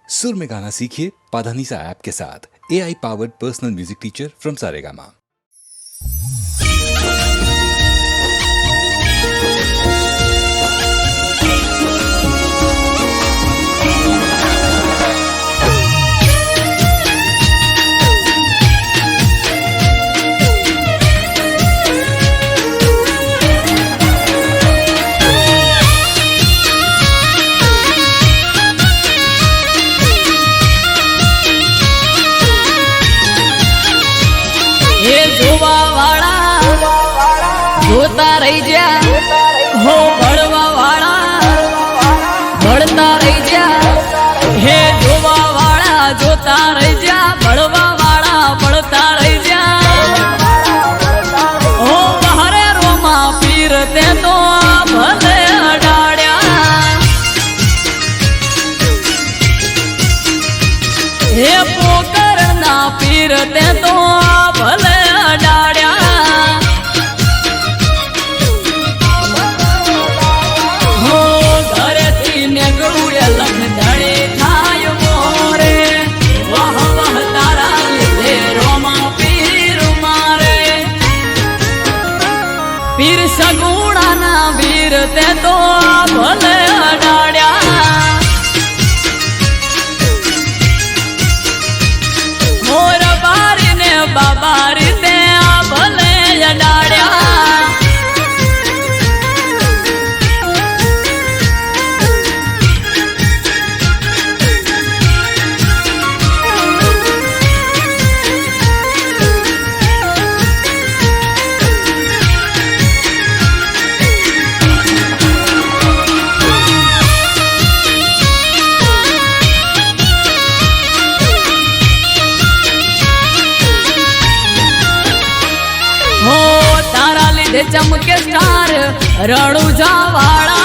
सुर में गाना सीखिए पाधानीसा ऐप के साथ। AI powered personal music teacher from Saregama. જોતા રહી જા હો ભળવા વાળા ભળતા રહી જા હે જોવા વાળા જોતા રહી જા ભળવા વાળા ભળતા રહી જા હો બહારે રોમા પીર તે તો ભલે અડાડ્યા હે પોકરના પીર તે તો ભલે અડાડ્યા પીર સગુણાના વીર તે તો ભલે અડાડ્યા મોર બારી ને બાબારી તે ભલે અડાડ્યા चमके स्टार रणुजा वाला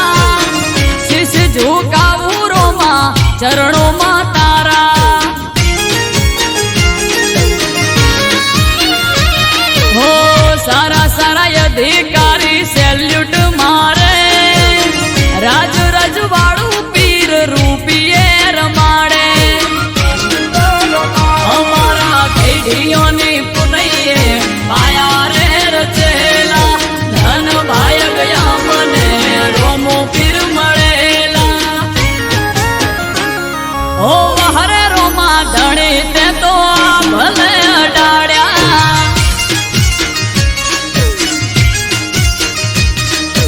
शीश झुकावू रोमा चरणों मा तारा हो सारा सारा अधिकारी सैल्यूट मारे राज रजवाड़ू पीर रूपिये रमाड़े हमारा भेड़ियों ने पुनइये पाया रे रचेला भाई गया मने रोमो पीर मड़ेला ओ हरे रोमा धणे ते तो भले अडाड्या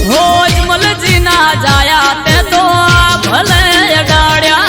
हो अजमल जी ना जाया ते तो भले अडाड्या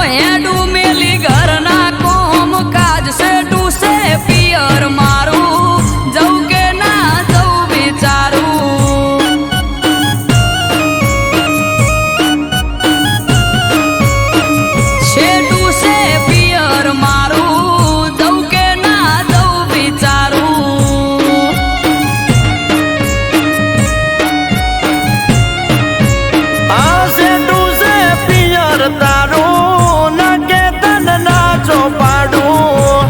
હેડું મેલી ઘરના કોમ કાજ સેટું સે પિયર મારું જવું કે ના જવું વિચારું સેટું સે પિયર મારું જવું કે ના જવું વિચારું આ સેટું છે પિયર તારું ન કે તન ના ચોપાડું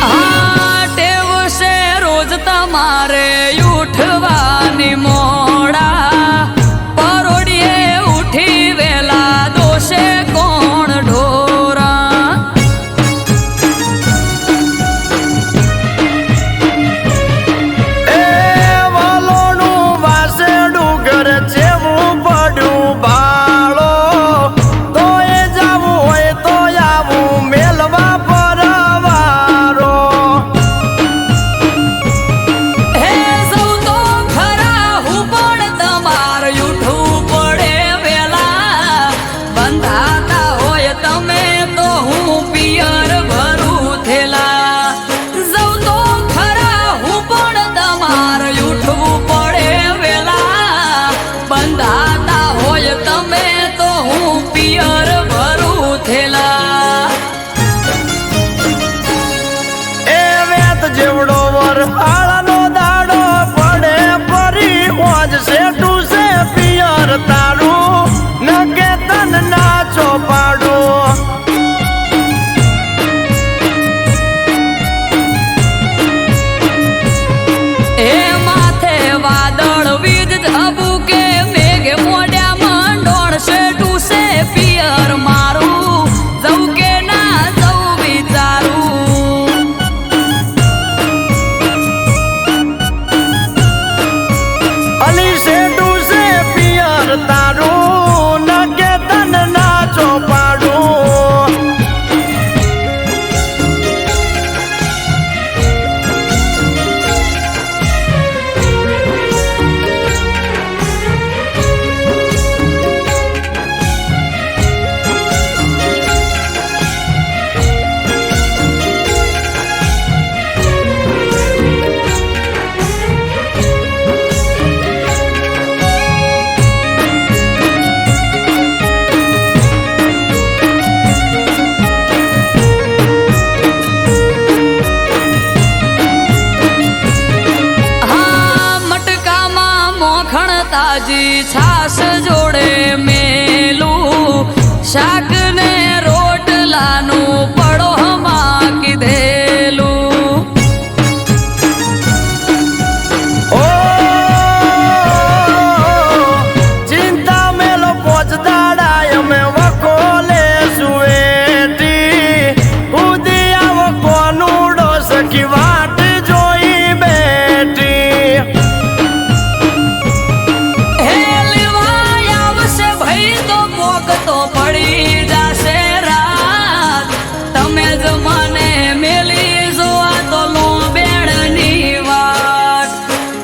આ ટેવ છે રોજ તમારે ઉઠવાની મોડા પરોડીએ ઉઠી વેલા દોષે કોણ ઢોરા એ વાલોનું વાસેડું ઘર જેવું પડ્યું બાળો તો એ જાવું હોય તો આવું મેલવા પરવારો હે સૌ તો ખરા હું પણ તમારે ઉઠવું પડે વેલા બંધાતા હોય તમે તો હું પિયર ભરું થેલા સૌ તો ખરા હું પણ તમારે ઉઠવું પડે વેલા બંધાતા હોય તમે તો હું પિયર ભરું થેલા એ વેત જેવડો વર હાળનો દાડો પડે પરી મોજ સેટું છે પિયર તારું ન કે તન ના ચોપાડું એ માથે વાદળ વીજ ઝબુકે મેઘ મોઢ્યા મંડોળ શેઠું છે પિયર મારું જવું કે ના જવું વિચારું અલી સેટું છે પિયર તારું ન કે તન ના ચોપાડું હા મટકામાં મોખણ તાજી છાસ જોડે મેલું શાક ને રોટલાનું પડોહમાં કીધેલું ઓ ચિંતા મેલો પોચદાડા અમે વખોલે સુએટી ઉદી આવો કોનુડો સખી વાટ જોઈ બેઠી હે લેવાય આવશે ભાઈ તો પોક તો પડી જાશે રાત તમે જ મને મેલી જોવા તો લો બેડની વાત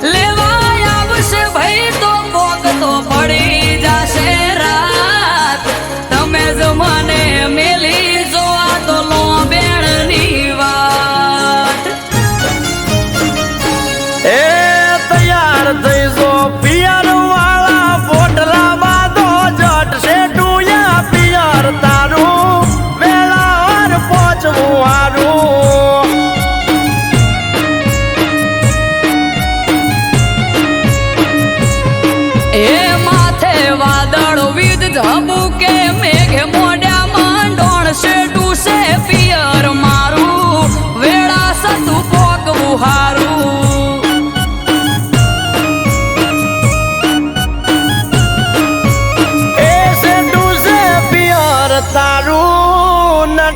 લેવાય આવશે ભાઈ તો પોક તો પડી જાશે રાત તમે જ મને મેલી જોવા તો લો બેડની વાત એ તૈયાર થઈ જો પિયર વાળા પોટલા બાંધો જટ સેટું યા પિયર તારું વેળાવાર પહોંચવું હારું એ માથે વાદળ વીજ ઝબુકે મેઘ મોઢ્યા મંડોળ શેઠું છે પિયર મારું વેળા સતું પોકવું હારું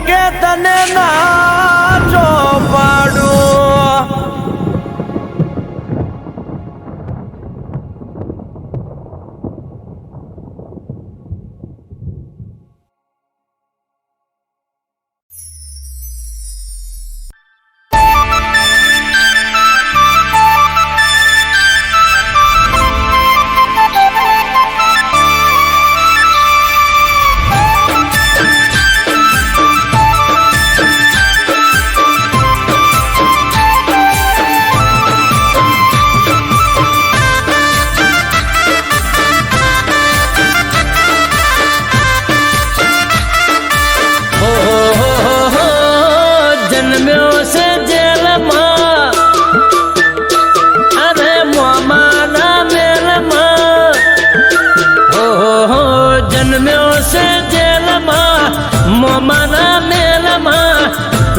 કે તને ના જો પાડું.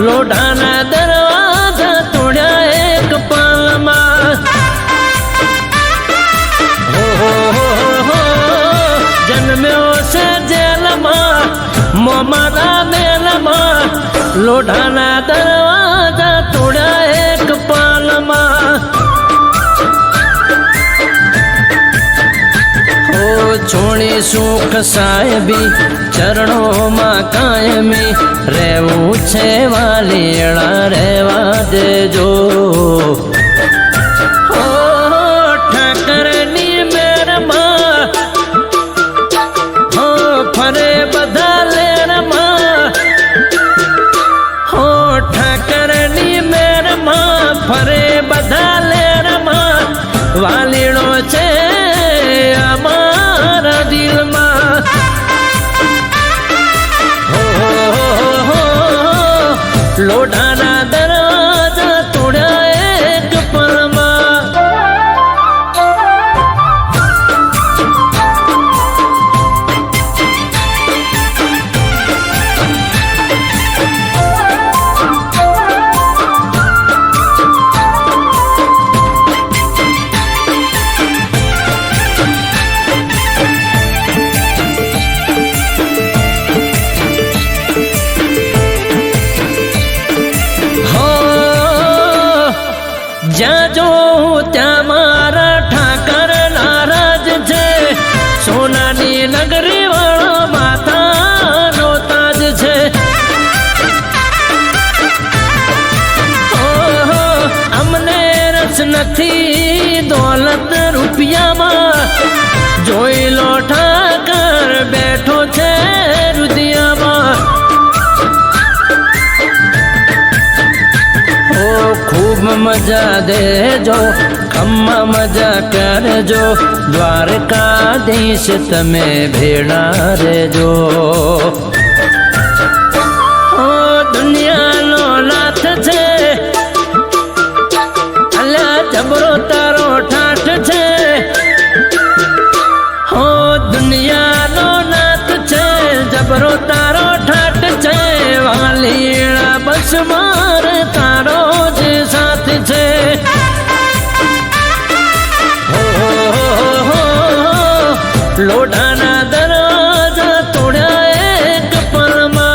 લોઢાના દરવાજા તોડ્યા એક પાલમાં. જન્મ્યો છે જેલમાં મોમાના મેલમાં, લોઢાના દરવાજા તોડ્યા એક પાલમાં. છોડી સુખ સાહેબી ચરણોમાં કાયમી રહેવું છે વાલીડા રહેવા દેજો. ઠાકરની મેરમાં ફરે બધા લેરમાં, ઠાકરની મેરમાં ફરે બધા લેરમાં, વાલીડો છે અમારા દિલમાં. લોઢાના દરવાજા તોડ્યા એક પળમાં. જ્યાં જોઉં ત્યાં મારા ઠાકર નારાજ છે, સોનાની નગરી વાળો માથાનો તાજ છે. અમને રસ નથી દોલત રૂપિયામાં, જોઈ લો ઠાકર બેઠો છે રુદિયામાં. ખૂબ મજા દેજો ખમ્મા મજા કરજો, દ્વારકાધીશ તમે ભેળા રેજો. દુનિયાનો નાથ છે અલ્યા જબરો તારો ઠાઠ છે. દુનિયાનો નાથ છે જબરો તારો ઠાઠ છે, વાલીડા બસ માર તારો જ સાથ છે. લોઢાના દરવાજા તોડ્યા એક પળમાં.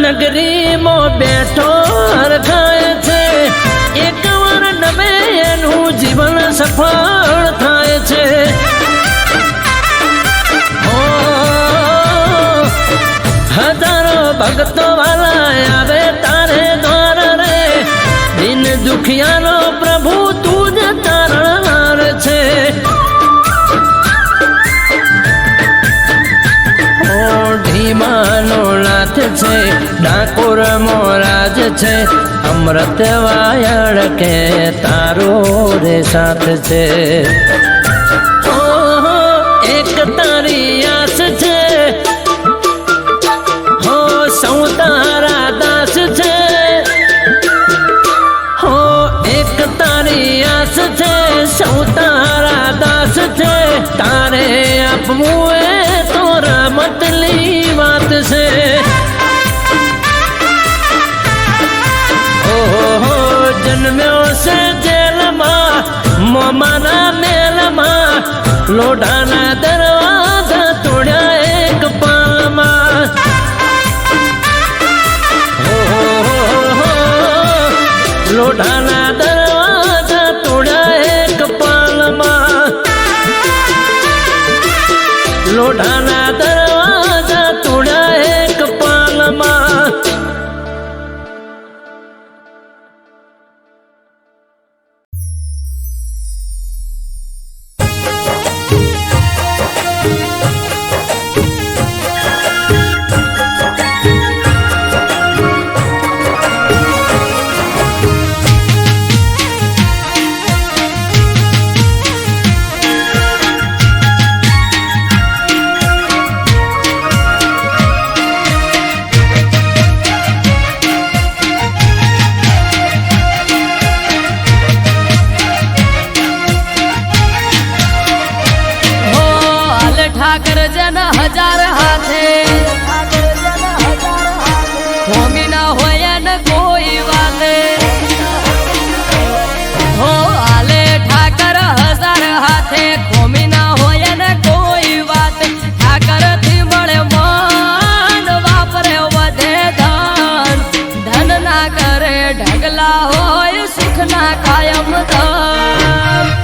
નગરીમાં બેઠો હરખાય છે, એક વાર નમે એનું જીવન સફળ થાય છે. હજારો ભક્તો વાલા આવે તારે દ્વાર રે, દિન દુખિયાનો પ્રભુ તું જ તારણહાર છે. ઢીમાનો નાથ છે ડાકોર મોરાજ છે, અમૃત વાયળ કે તારો રે સાથ છે. એક તારી આસ છે સૌ તારા મારા મેલમાં લોઢાના દરવાજા તોડ્યા એક પાલમાં લોઢાના દરવાજા તોડ્યા એક પાલમાં લોઢાના દરવાજા તોડ્યા એક પાલમાં ઠાકર જન હજાર હાથે ખોમી ના હોય ને કોઈ વાતે હો હાલે ઠાકર હજાર હાથે ખોમી ના હોય ને કોઈ વાતે ઠાકર થી મળે મન વાપરે વધે ધન ધન ના કરે ઢગલા હોય સુખ ના કાયમ ધન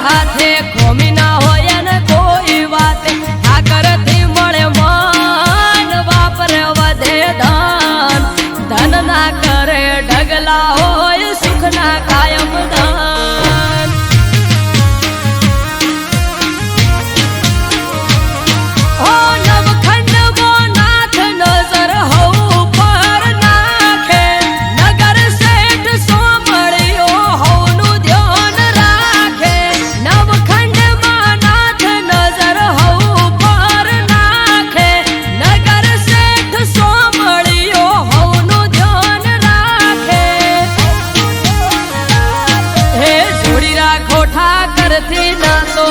હાથે ખોમી ના હોય ને કોઈ વાતે ઠાકર થી મળે મન વાપરે વધે ધન ધન ના કરે ઢગલા હોય સુખ ના કાયમ ધન હો નવખંડ મો નાથ નજર હઉ પર નાખે નગર શેઠ સોમળિયો હઉનું ધ્યાન રાખે નવખંડ માં નાથ નજર હઉ પર નાખે નગર શેઠ સોમળિયો હઉનું ધ્યાન રાખે હે જોડી રાખો ઠાકર થી ના તો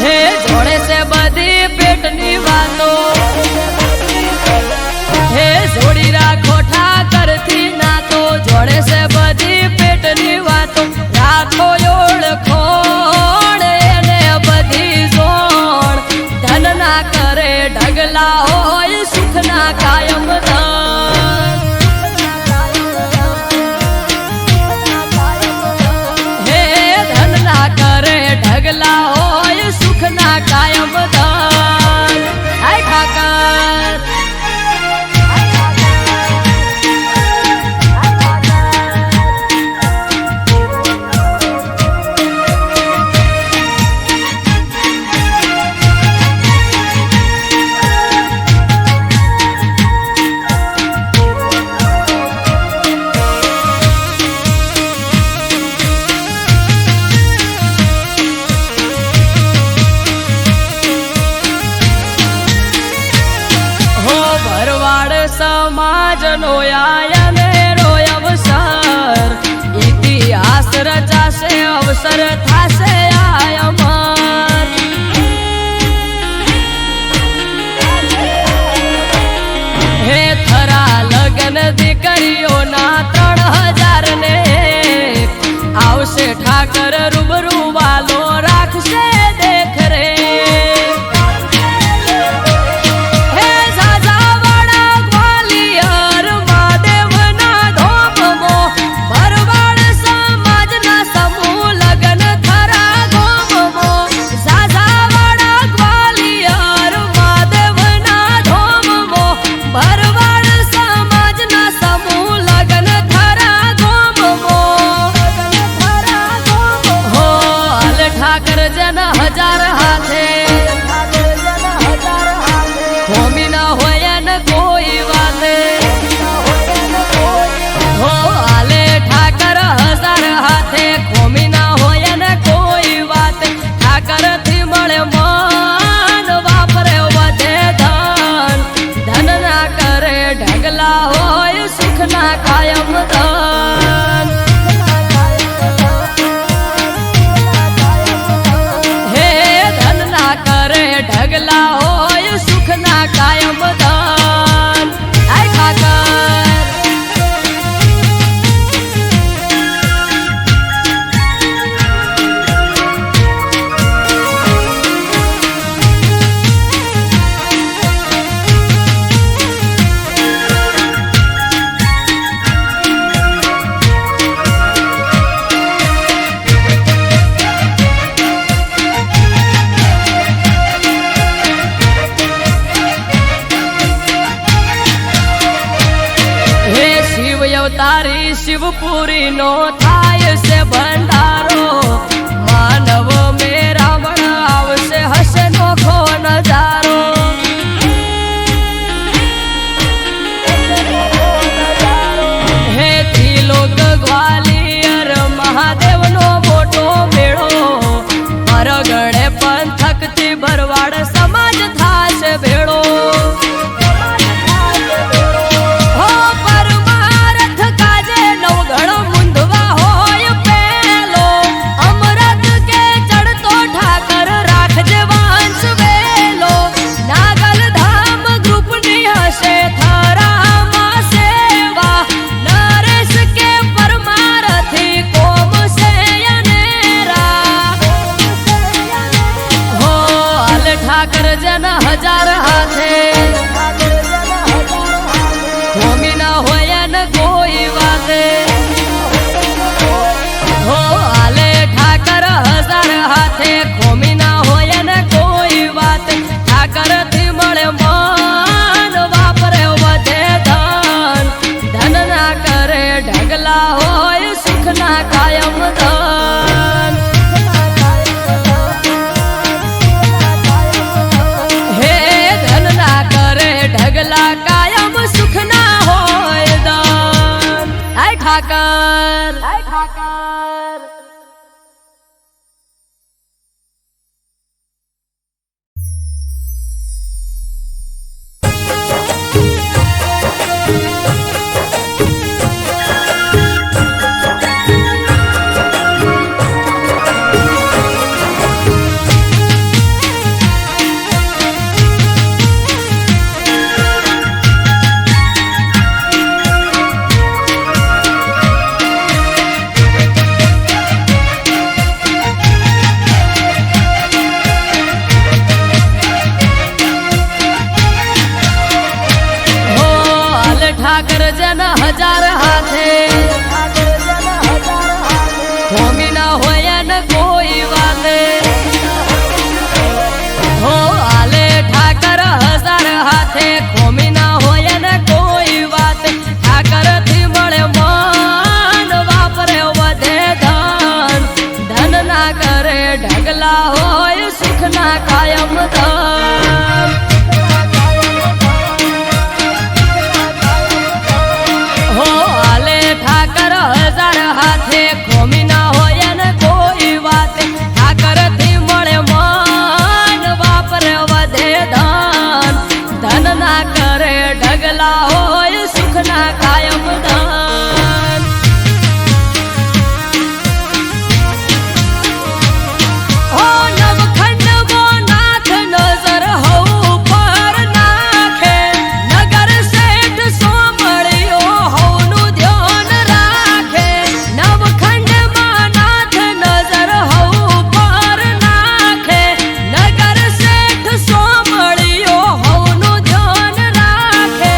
હે જોડે છે બધી પેટની વાતો હે જોડી રાખો ઠાકર થી ના તો જોડે છે બધી પેટની વાતો રાખો ઓળખોણ એને બધી જોણ ધન ના કરે ઢગલા હોય સુખ ના કાયમ ધન હે ધન ના કરે ઢગલા હોય સુખ ના કાયમ ધન હાય ઠાકર સમાજ નો આયને રોય અવસર ઇતિહાસ રચાશે અવસર થાશે આયમર હે થરા લગન દીકરીઓના 3000 ને આવશે ઠાકર રૂબરૂ વાલો રાખશે દેખ રે હજાર હાથે ખોમી ના હોય ને કોઈ વાતે હો હાલે ઠાકર હજાર હાથે ખોમી ના હોય ને કોઈ વાતે ઠાકર થી મળે મન વાપરે વધે ધન ધન ના કરે ઢગલા હોય સુખ ના કાયમ ધન ઢગલા હોય સુખ ના કાયમ ધન તારી શિવપુરી નો થાય છે ભંડારો માનવ મેરામણ આવશે હશે નોખો નજારો હે ત્રિલોક ગ્વાલિયર મહાદેવ નો મોટો મેળો પરગણે પંથક થી ભરવાડ સમાજ થાશે ભેળો हजार हाथे होमी ना होया न कोई बाते हो आले ठाकर हजार हाथे खोमी ना होया न कोई बात ठाकर थी मळे मान वापरे वधे धन धन ना करे ढगला होय सुख ना कायम धन ढगला कायम सुख ना होय दान आय ठाकर ठाकर जन हजार हाथे होमी ना होया न कोई वाले हो आले ठाकर हजार हाथे खोमी ना होया न कोई बात ठाकर थी मळे मान वापरे वधे धन धन ना करे ढगला होय सुख ना कायम धन ठाकर हजार हाथे खोमी ना होया न कोई बात ठाकर थी मळे मान वापरे वधे धन धन ना करे ढगला होय सुख ना कायम धन हो नवखंड वो नाथ नजर हो पर नाखे नगर सेठ सोमळियो होनु ध्यान राखे नवखंड नाथ नजर हो पर नाखे नगर सेठ सोमळियो होनु ध्यान राखे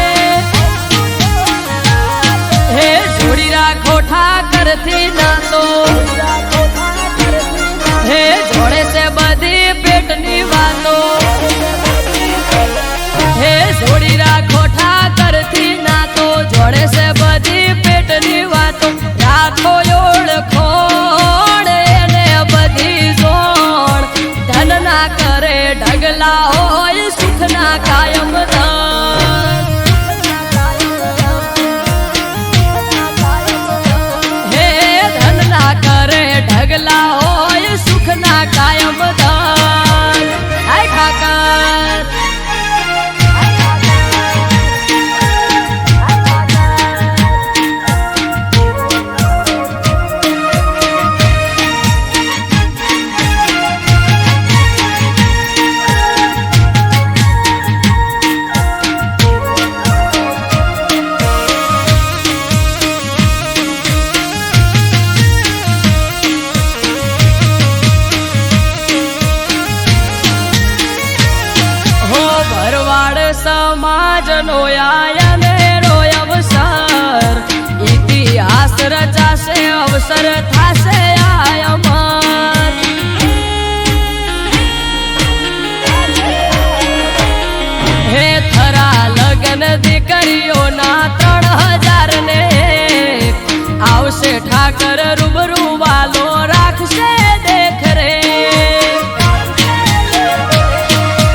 ઠાકર રૂબરૂ વાલો રાખશે દેખ રે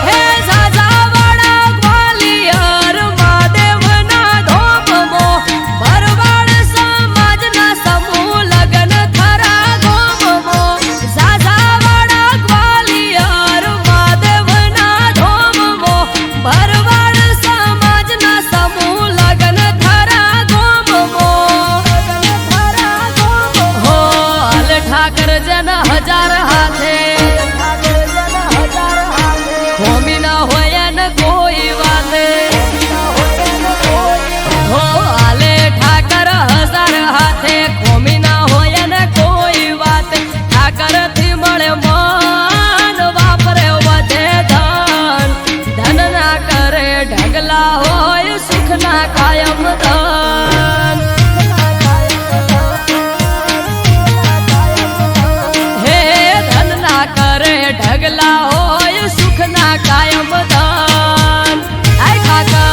હે સાજાવાડા ગ્વાલિયર મહાદેવના ધોમમો ભરવાડ સમાજના સમૂહ લગન થરા ગોમમો સાજાવાડા ગ્વાલિયર મહાદેવના ધોમમો ભરવાડ સમાજના સમૂહ લગન થરા ગોમમો હો હાલ ઠાકર જન હજાર હાથે હોમી ના હોય ને કોઈ વાતે હો હાલે ઠાકર હજાર હાથે હોમી ના હોય ને કોઈ વાત ઠાકર થી મળે મન વાપરે વધે ધન ધન ના કરે ઢગલા હોય સુખ ના કાયમ ધન હે ધન ના કરે ઢગલા હોય સુખ ના કાયમ ધન આય ઠાકર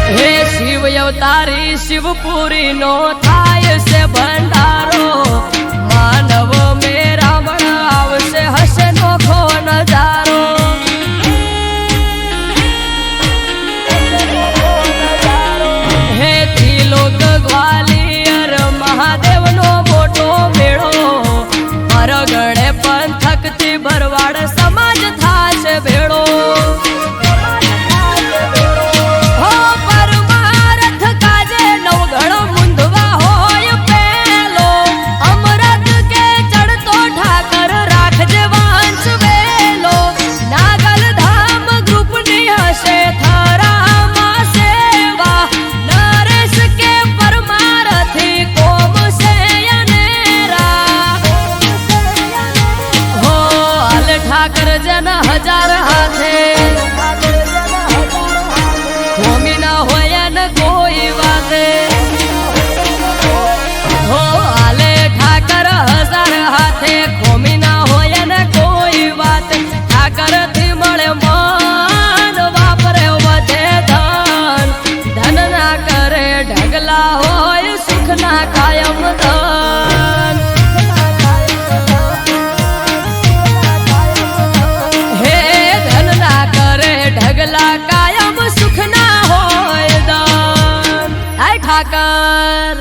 હે શિવ અવતારી શિવપુરી નો થાય છે ભંડારો માનવ મેરામણ આવશે હશે નોખો નજારો હે ત્રિલોક ગ્વાલિયર મહાદેવ નો મોટો મેળો પરગણે પંથક થી ભરવાડ સમાજ થાશે ભેળો હો પરમારથ કાજે નવગણ મુંદવા હોય પેલો અમરત કે ચડતો ઠાકર રાખજે વાંચ વેલો નાગલ ધામ ગ્રુપ ની હશે થરામાં સેવા નરેશ કે પરમારથી કોમ છે અનેરા હો હાલ ઠાકર જન હજાર હાથે હોમી ના હોય ને કોઈ વાતે હો હાલે ઠાકર હજાર હાથે હોમી ના હોય ને કોઈ વાત ઠાકર થી મળે મન વાપરે વધે ધન ધન ના કરે ઢગલા હોય સુખ ના કાયમ ધન હે ધન ના કરે ઢગલા કાયમ સુખ ના હોય ધન આય ઠાકર